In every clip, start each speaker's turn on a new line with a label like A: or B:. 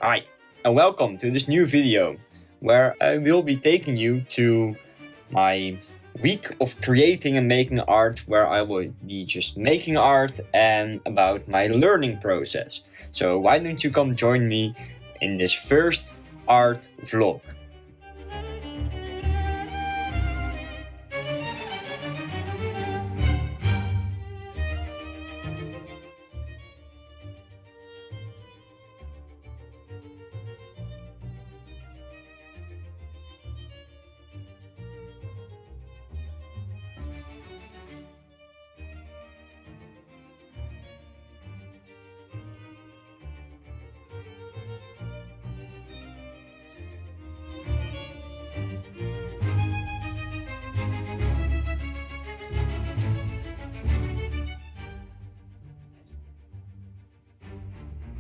A: Hi, and welcome to this new video where I will be taking you to my week of creating and making art, where I will be just making art and about my learning process. So why don't you come join me in this first art vlog?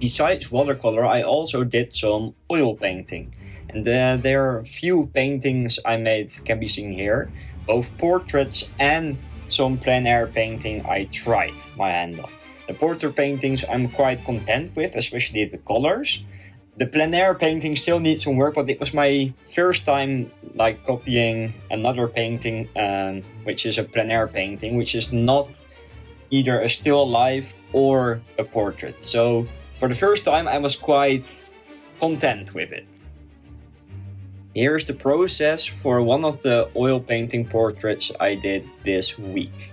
A: Besides watercolor, I also did some oil painting, and there are a few paintings I made can be seen here, both portraits and some plein air painting I tried my hand off. The portrait paintings I'm quite content with, especially the colors. The plein air painting still needs some work, but it was my first time copying another painting, which is a plein air painting, which is not either a still life or a portrait. So for the first time, I was quite content with it. Here's the process for one of the oil painting portraits I did this week.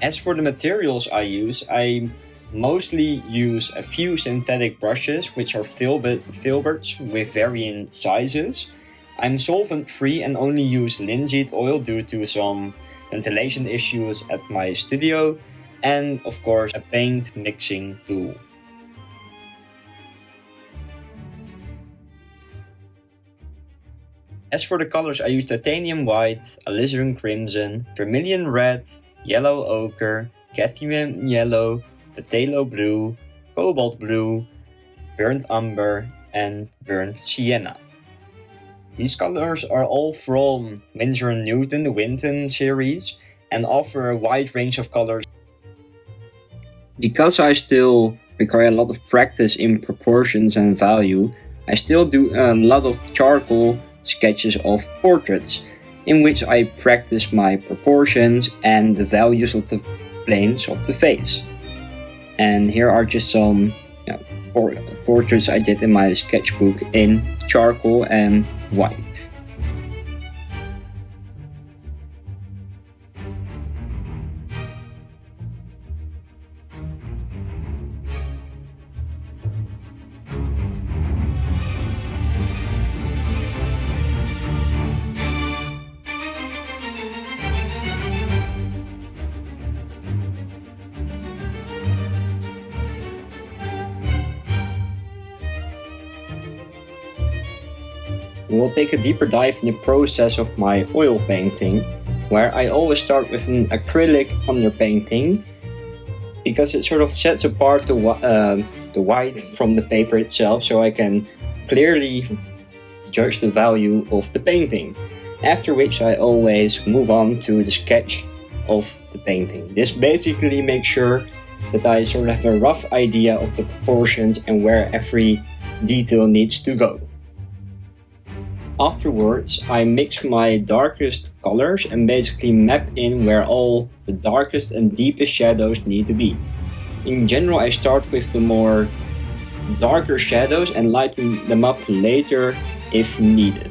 A: As for the materials I use, I mostly use a few synthetic brushes, which are filberts with varying sizes. I'm solvent free and only use linseed oil due to some ventilation issues at my studio, and of course a paint mixing tool. As for the colors, I use titanium white, alizarin crimson, vermilion red, yellow ochre, cadmium yellow, phthalo blue, cobalt blue, burnt umber, and burnt sienna. These colors are all from Winsor & Newton, the Winton series, and offer a wide range of colors. Because I still require a lot of practice in proportions and value, I still do a lot of charcoal sketches of portraits, in which I practice my proportions and the values of the planes of the face. And here are just some portraits I did in my sketchbook in charcoal and white. We'll take a deeper dive in the process of my oil painting, where I always start with an acrylic underpainting, because it sort of sets apart the white from the paper itself, so I can clearly judge the value of the painting. After which I always move on to the sketch of the painting. This basically makes sure that I sort of have a rough idea of the proportions and where every detail needs to go. Afterwards, I mix my darkest colors and basically map in where all the darkest and deepest shadows need to be. In general, I start with the more darker shadows and lighten them up later if needed.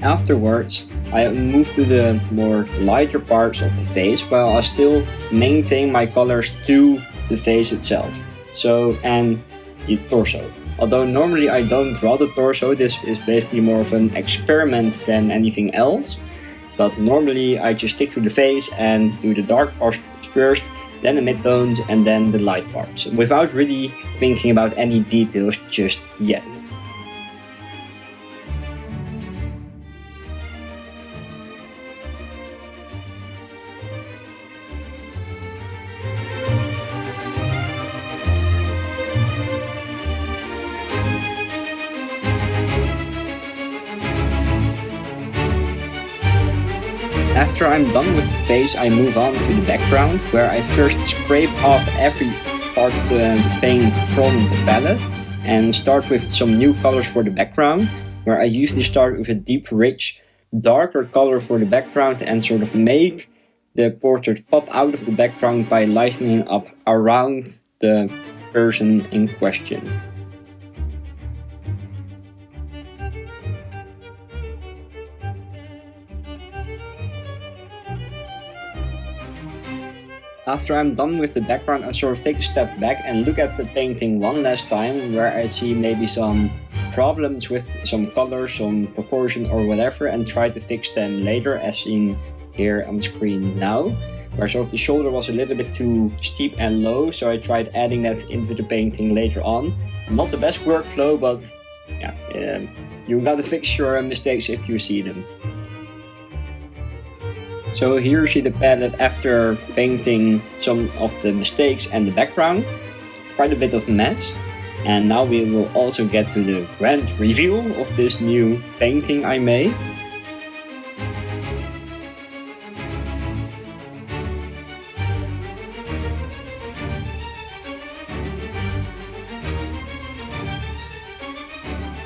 A: Afterwards, I move to the more lighter parts of the face, while I still maintain my colors to the face itself, and the torso. Although normally I don't draw the torso, this is basically more of an experiment than anything else. But normally I just stick to the face and do the dark parts first, then the midtones, and then the light parts, without really thinking about any details just yet. After I'm done with the face, I move on to the background, where I first scrape off every part of the paint from the palette and start with some new colors for the background, where I usually start with a deep, rich, darker color for the background and sort of make the portrait pop out of the background by lightening up around the person in question. After I'm done with the background, I sort of take a step back and look at the painting one last time, where I see maybe some problems with some color, some proportion or whatever, and try to fix them later, as seen here on the screen now, where sort of the shoulder was a little bit too steep and low, so I tried adding that into the painting later on. Not the best workflow, but yeah, you gotta fix your mistakes if you see them. So here you see the palette after painting some of the mistakes and the background. Quite a bit of mess. And now we will also get to the grand reveal of this new painting I made.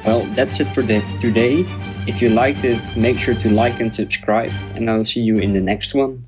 A: Well, that's it for today. If you liked it, make sure to like and subscribe, and I'll see you in the next one.